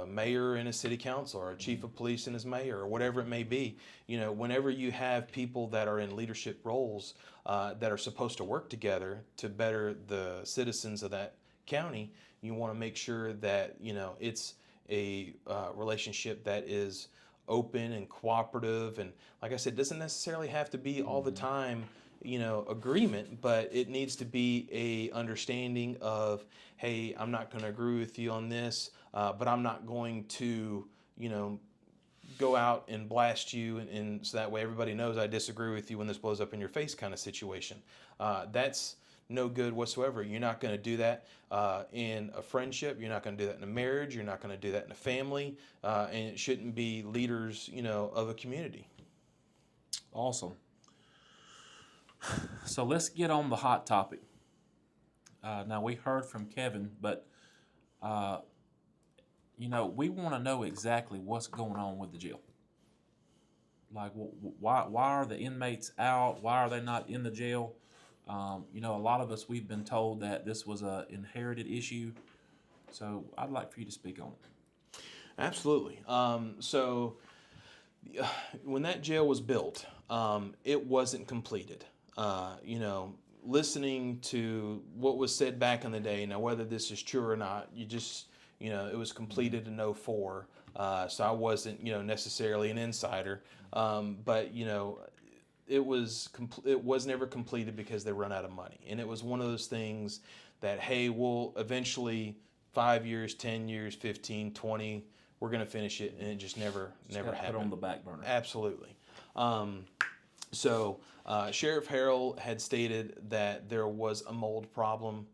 mayor and a city council, or a chief of police and his mayor, or whatever it may be. You know, whenever you have people that are in leadership roles that are supposed to work together to better the citizens of that county, you want to make sure that, you know, it's a relationship that is open and cooperative. And like I said, it doesn't necessarily have to be all the time, you know, agreement, but it needs to be a understanding of, hey, I'm not going to agree with you on this, but I'm not going to, you know, go out and blast you, and so that way everybody knows I disagree with you when this blows up in your face kind of situation. That's no good whatsoever. You're not going to do that in a friendship. You're not going to do that in a marriage. You're not going to do that in a family, and it shouldn't be leaders, you know, of a community. Awesome. So let's get on the hot topic. Now, we heard from Kevin, but you know, we want to know exactly what's going on with the jail. Like, why are the inmates out? Why are they not in the jail? You know, a lot of us, we've been told that this was an inherited issue. So I'd like for you to speak on it. Absolutely. So when that jail was built, it wasn't completed. You know, listening to what was said back in the day, now whether this is true or not, you know, it was completed in 2004. So I wasn't, you know, necessarily an insider. But, you know, it was never completed because they run out of money. And it was one of those things that, hey, we'll eventually 5 years, 10 years, 15, 20, we're going to finish it. And it just never happened. Put on the back burner. Absolutely. So Sheriff Harrell had stated that there was a mold problem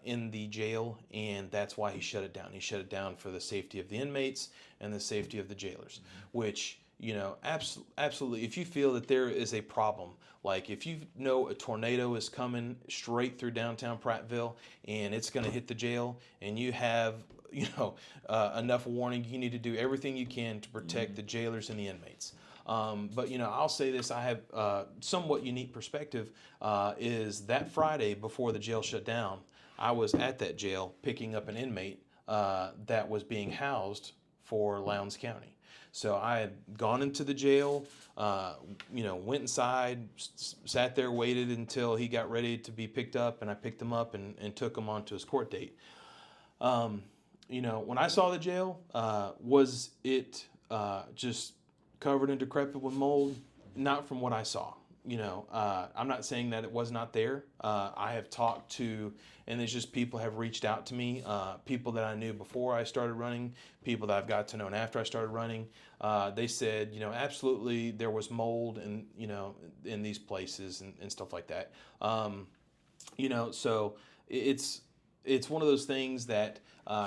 in the jail, and that's why he shut it down. He shut it down for the safety of the inmates and the safety of the jailers, which, you know, absolutely, if you feel that there is a problem, like if you know a tornado is coming straight through downtown Prattville and it's going to hit the jail, and you have, you know, enough warning, you need to do everything you can to protect the jailers and the inmates. But, you know, I'll say this, I have somewhat unique perspective, is that Friday before the jail shut down, I was at that jail picking up an inmate that was being housed for Lowndes County. So I had gone into the jail, you know, went inside, sat there, waited until he got ready to be picked up, and I picked him up and took him on to his court date. You know, when I saw the jail, was it just covered and decrepit with mold? Not from what I saw. I'm not saying that it was not there. I have talked to, and it's just people have reached out to me, people that I knew before I started running, people that I've got to know after I started running. They said, absolutely there was mold and, in these places and stuff like that. So it's one of those things that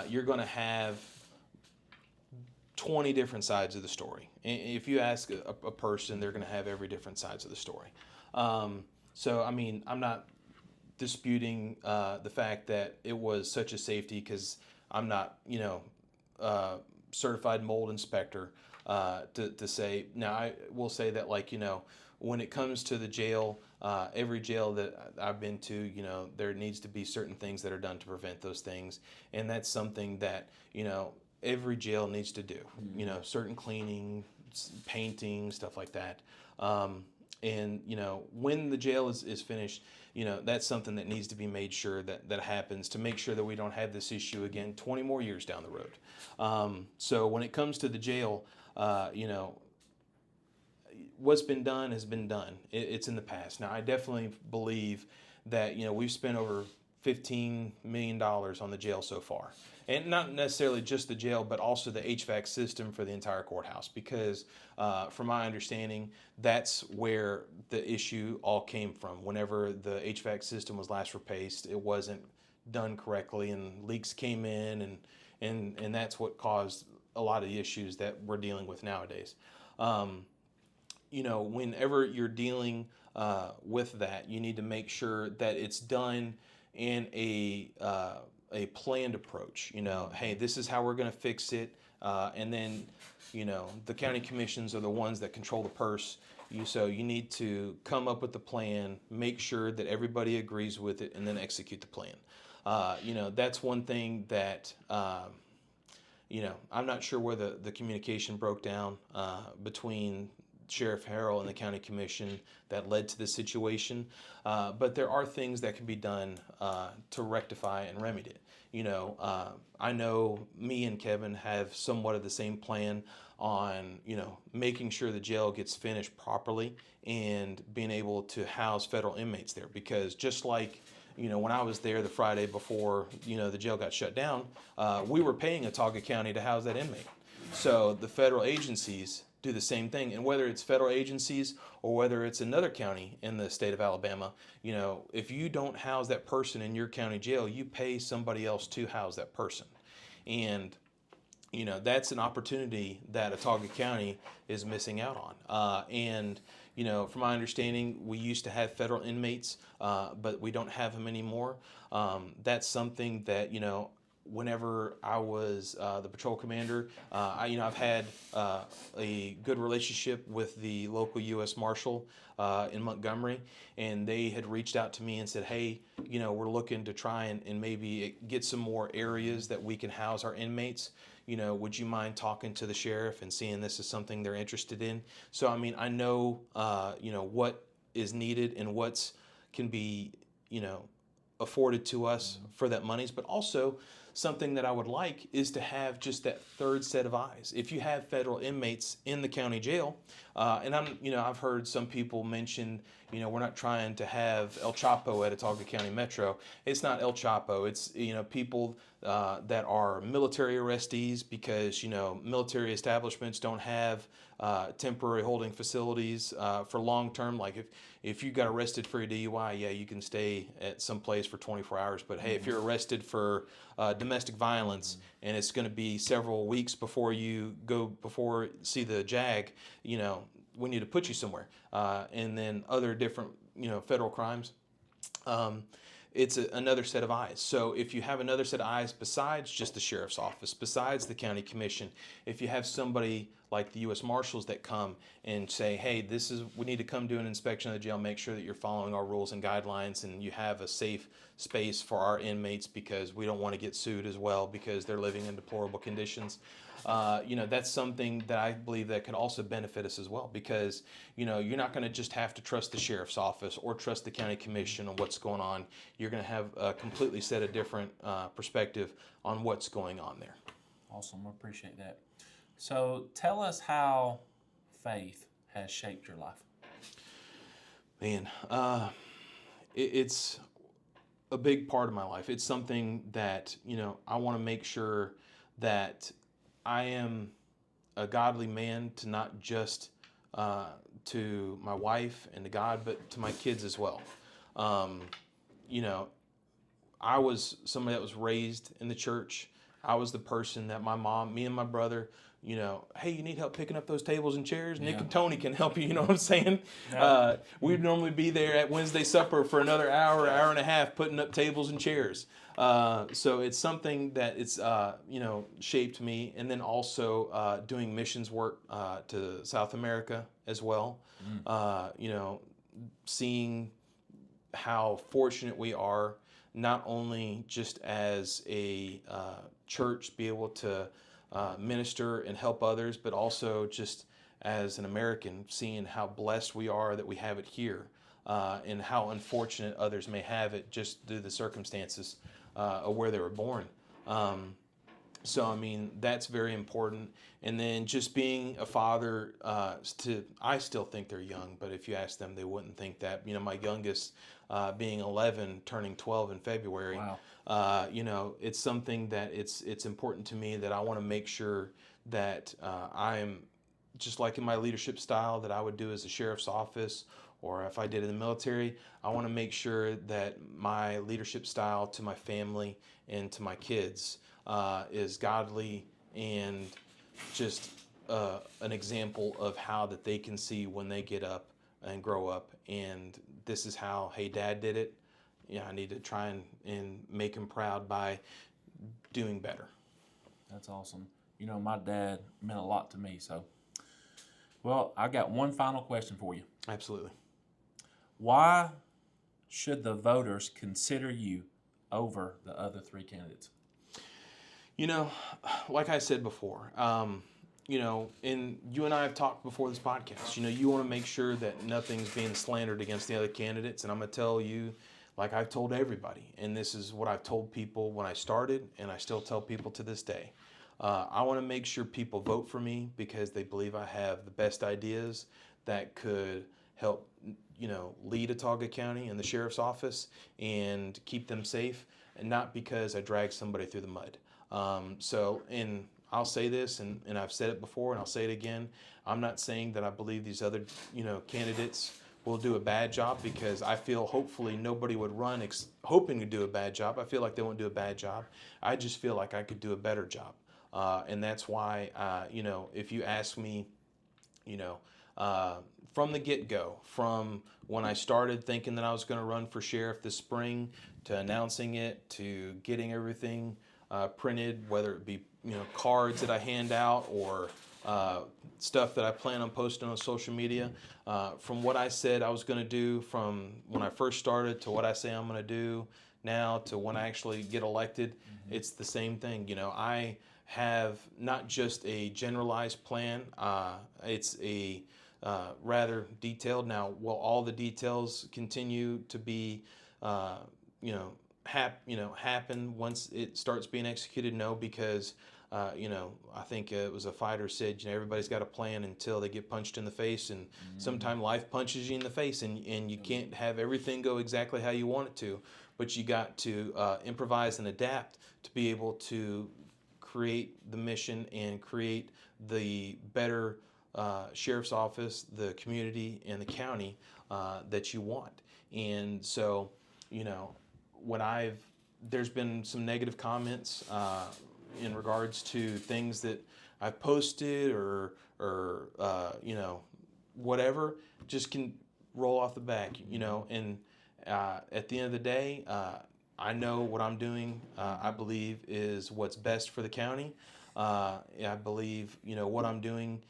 you're going to have 20 different sides of the story. If you ask a person, they're going to have every different sides of the story. I'm not disputing the fact that it was such a safety, because I'm not, certified mold inspector to say. Now, I will say that, when it comes to the jail, every jail that I've been to, there needs to be certain things that are done to prevent those things. And that's something that, every jail needs to do, certain cleaning, painting, stuff like that. When the jail is finished, that's something that needs to be made sure that happens, to make sure that we don't have this issue again 20 more years down the road. So when it comes to the jail, what's been done has been done. It's in the past. Now, I definitely believe that, we've spent over $15 million on the jail so far. And not necessarily just the jail, but also the HVAC system for the entire courthouse. Because from my understanding, that's where the issue all came from. Whenever the HVAC system was last replaced, it wasn't done correctly, and leaks came in, and that's what caused a lot of the issues that we're dealing with nowadays. Whenever you're dealing with that, you need to make sure that it's done in a planned approach. Hey, this is how we're going to fix it, and then the county commissions are the ones that control the purse. So you need to come up with the plan, make sure that everybody agrees with it, and then execute the plan. That's one thing that I'm not sure where the communication broke down between Sheriff Harrell and the county commission that led to this situation, but there are things that can be done to rectify and remedy it. I know me and Kevin have somewhat of the same plan on making sure the jail gets finished properly and being able to house federal inmates there, because just like when I was there the Friday before the jail got shut down, we were paying Autauga County to house that inmate. So the federal agencies do the same thing. And whether it's federal agencies or whether it's another county in the state of Alabama, if you don't house that person in your county jail, you pay somebody else to house that person. And that's an opportunity that Autauga County is missing out on. From my understanding, we used to have federal inmates, but we don't have them anymore. That's something that, whenever I was the patrol commander, I've had a good relationship with the local U.S. Marshal in Montgomery, and they had reached out to me and said, hey, we're looking to try and maybe get some more areas that we can house our inmates. Would you mind talking to the sheriff and seeing this is something they're interested in? So, I know, what is needed and what's can be, afforded to us for that monies, but also something that I would like is to have just that third set of eyes. If you have federal inmates in the county jail, and I've heard some people mention, we're not trying to have El Chapo at Autauga County Metro. It's not El Chapo. It's, people that are military arrestees, because, military establishments don't have temporary holding facilities for long term. Like if you got arrested for a DUI, yeah, you can stay at some place for 24 hours. But hey, if you're arrested for domestic violence and it's going to be several weeks before you see the JAG, we need to put you somewhere. And then other different, federal crimes. It's another set of eyes. So if you have another set of eyes besides just the sheriff's office, besides the county commission, if you have somebody like the U.S. Marshals that come and say, hey, we need to come do an inspection of the jail, make sure that you're following our rules and guidelines, and you have a safe space for our inmates, because we don't want to get sued as well because they're living in deplorable conditions. That's something that I believe that could also benefit us as well, because, you're not going to just have to trust the sheriff's office or trust the county commission on what's going on. You're going to have a completely set of different perspective on what's going on there. Awesome. I appreciate that. So tell us how faith has shaped your life. Man, it's a big part of my life. It's something that, I want to make sure that I am a godly man to not just to my wife and to God, but to my kids as well. Um, you know, I was somebody that was raised in the church. I was the person that my mom, me and my brother, hey, you need help picking up those tables and chairs? Nick and Tony can help you, you know what I'm saying? Yeah. We'd normally be there at Wednesday supper for another hour, hour and a half, putting up tables and chairs. So it's something that it's, shaped me. And then also doing missions work to South America as well. Seeing how fortunate we are, not only just as a church, be able to minister and help others, but also just as an American, seeing how blessed we are that we have it here, and how unfortunate others may have it just due to the circumstances of where they were born. So, I mean, that's very important. And then just being a father, I still think they're young, but if you ask them, they wouldn't think that. My youngest being 11, turning 12 in February. Wow. It's something that it's important to me that I want to make sure that I'm just like in my leadership style that I would do as a sheriff's office, or if I did in the military, I want to make sure that my leadership style to my family and to my kids is godly and just an example of how that they can see when they get up and grow up. And this is how, hey, Dad did it. Yeah, I need to try and make him proud by doing better. That's awesome. My dad meant a lot to me. So, well, I got one final question for you. Absolutely. Why should the voters consider you over the other three candidates? Like I said before, and you and I have talked before this podcast, you want to make sure that nothing's being slandered against the other candidates. And I'm going to tell you, like I've told everybody, and this is what I've told people when I started, and I still tell people to this day. I want to make sure people vote for me because they believe I have the best ideas that could help, lead Autauga County and the Sheriff's Office and keep them safe, and not because I drag somebody through the mud. And I'll say this, and I've said it before, and I'll say it again. I'm not saying that I believe these other, candidates will do a bad job, because I feel hopefully nobody would run hoping to do a bad job. I feel like they won't do a bad job. I just feel like I could do a better job. And that's why, if you ask me, from the get-go, from when I started thinking that I was going to run for sheriff this spring, to announcing it, to getting everything printed, whether it be cards that I hand out or stuff that I plan on posting on social media, from what I said I was going to do from when I first started to what I say I'm going to do now to when I actually get elected, it's the same thing. I have not just a generalized plan, it's a rather detailed. Now, will all the details continue to be happen once it starts being executed? No, because I think it was a fighter said, everybody's got a plan until they get punched in the face, and sometimes life punches you in the face, and you can't have everything go exactly how you want it to, but you got to improvise and adapt to be able to create the mission and create the better sheriff's office, the community, and the county that you want. And so, there's been some negative comments in regards to things that I've posted or whatever, just can roll off the back, and at the end of the day, I know what I'm doing, I believe is what's best for the county. I believe, what I'm doing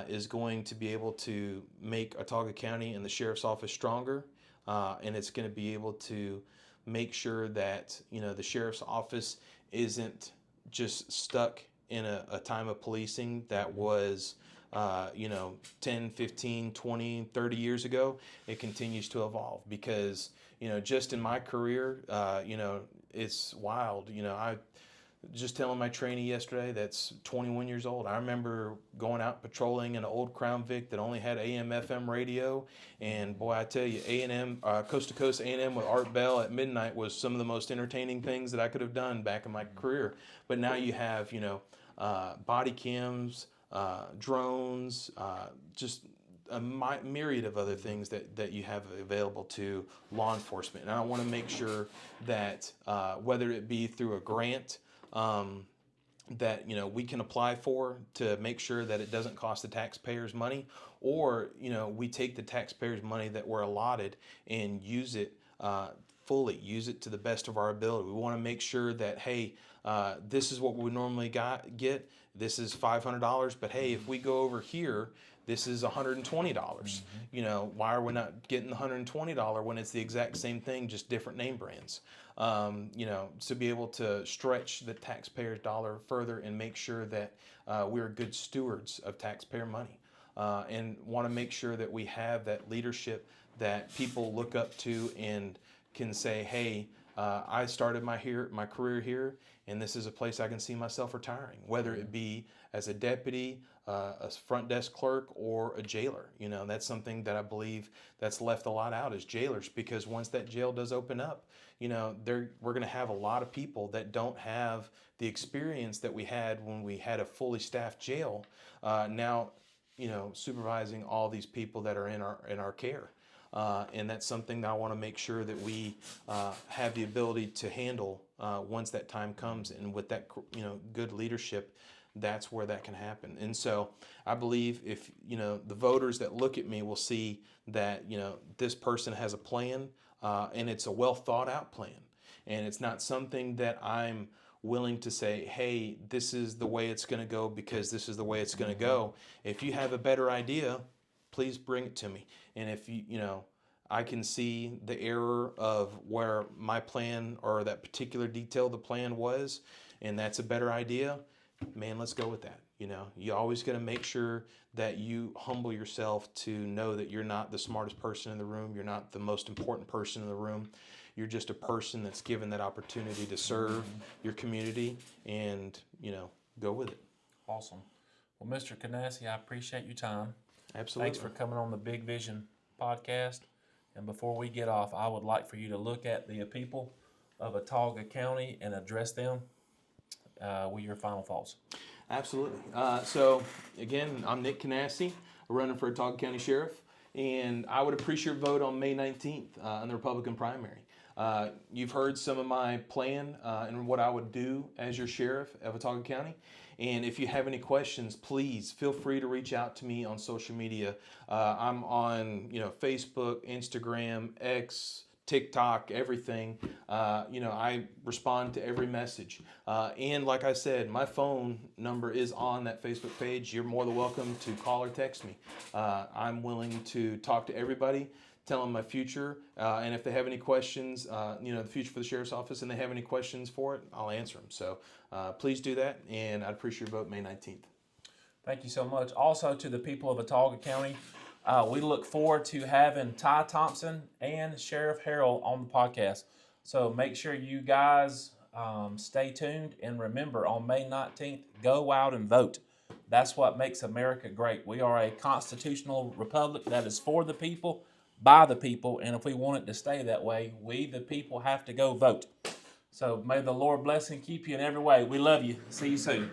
is going to be able to make Autauga County and the Sheriff's Office stronger, and it's going to be able to make sure that, the Sheriff's Office isn't just stuck in a time of policing that was 10, 15, 20, 30 years ago. It continues to evolve because, just in my career, it's wild. just telling my trainee yesterday that's 21 years old. I remember going out patrolling an old Crown Vic that only had AM/FM radio, and boy, I tell you, A&M, Coast to Coast A&M with Art Bell at midnight was some of the most entertaining things that I could have done back in my career. But now you have, body cams, drones, just a myriad of other things that you have available to law enforcement. And I want to make sure that whether it be through a grant that we can apply for to make sure that it doesn't cost the taxpayers money, or we take the taxpayers' money that we're allotted and use it fully, use it to the best of our ability. We want to make sure that, hey, this is what we normally get. This is $500, but hey, if we go over here, this is $120. Mm-hmm. Why are we not getting the $120 when it's the exact same thing, just different name brands? To be able to stretch the taxpayer's dollar further and make sure that we're good stewards of taxpayer money, and want to make sure that we have that leadership that people look up to and can say, hey, I started my career here, and this is a place I can see myself retiring, whether it be as a deputy, a front desk clerk, or a jailer. That's something that I believe that's left a lot out is jailers, because once that jail does open up, we're going to have a lot of people that don't have the experience that we had when we had a fully staffed jail. Now, supervising all these people that are in our care. And that's something that I want to make sure that we have the ability to handle once that time comes. And with that, good leadership, that's where that can happen. And so I believe if, the voters that look at me will see that, this person has a plan, and it's a well thought out plan. And it's not something that I'm willing to say, hey, this is the way it's going to go because this is the way it's going to go. If you have a better idea, please bring it to me. And if I can see the error of where my plan or that particular detail of the plan was, and that's a better idea, man, let's go with that. You always got to make sure that you humble yourself to know that you're not the smartest person in the room. You're not the most important person in the room. You're just a person that's given that opportunity to serve your community, and, go with it. Awesome. Well, Mr. Cognasi, I appreciate your time. Absolutely. Thanks for coming on the Big Vision podcast. And before we get off, I would like for you to look at the people of Autauga County and address them with your final thoughts. Absolutely. So, again, I'm Nick Cognasi, running for Autauga County Sheriff, and I would appreciate your vote on May 19th in the Republican primary. You've heard some of my plan and what I would do as your sheriff of Autauga County. And if you have any questions, please feel free to reach out to me on social media. I'm on, Facebook, Instagram, X, TikTok, everything. I respond to every message. And like I said, my phone number is on that Facebook page. You're more than welcome to call or text me. I'm willing to talk to everybody, tell them my future, and if they have any questions, the future for the Sheriff's Office, and they have any questions for it, I'll answer them. So please do that, and I'd appreciate your vote May 19th. Thank you so much. Also, to the people of Autauga County, we look forward to having Ty Thompson and Sheriff Harrell on the podcast. So make sure you guys stay tuned, and remember, on May 19th, go out and vote. That's what makes America great. We are a constitutional republic that is for the people, by the people, and if we want it to stay that way, we, the people, have to go vote. So may the Lord bless and keep you in every way. We love you. See you soon.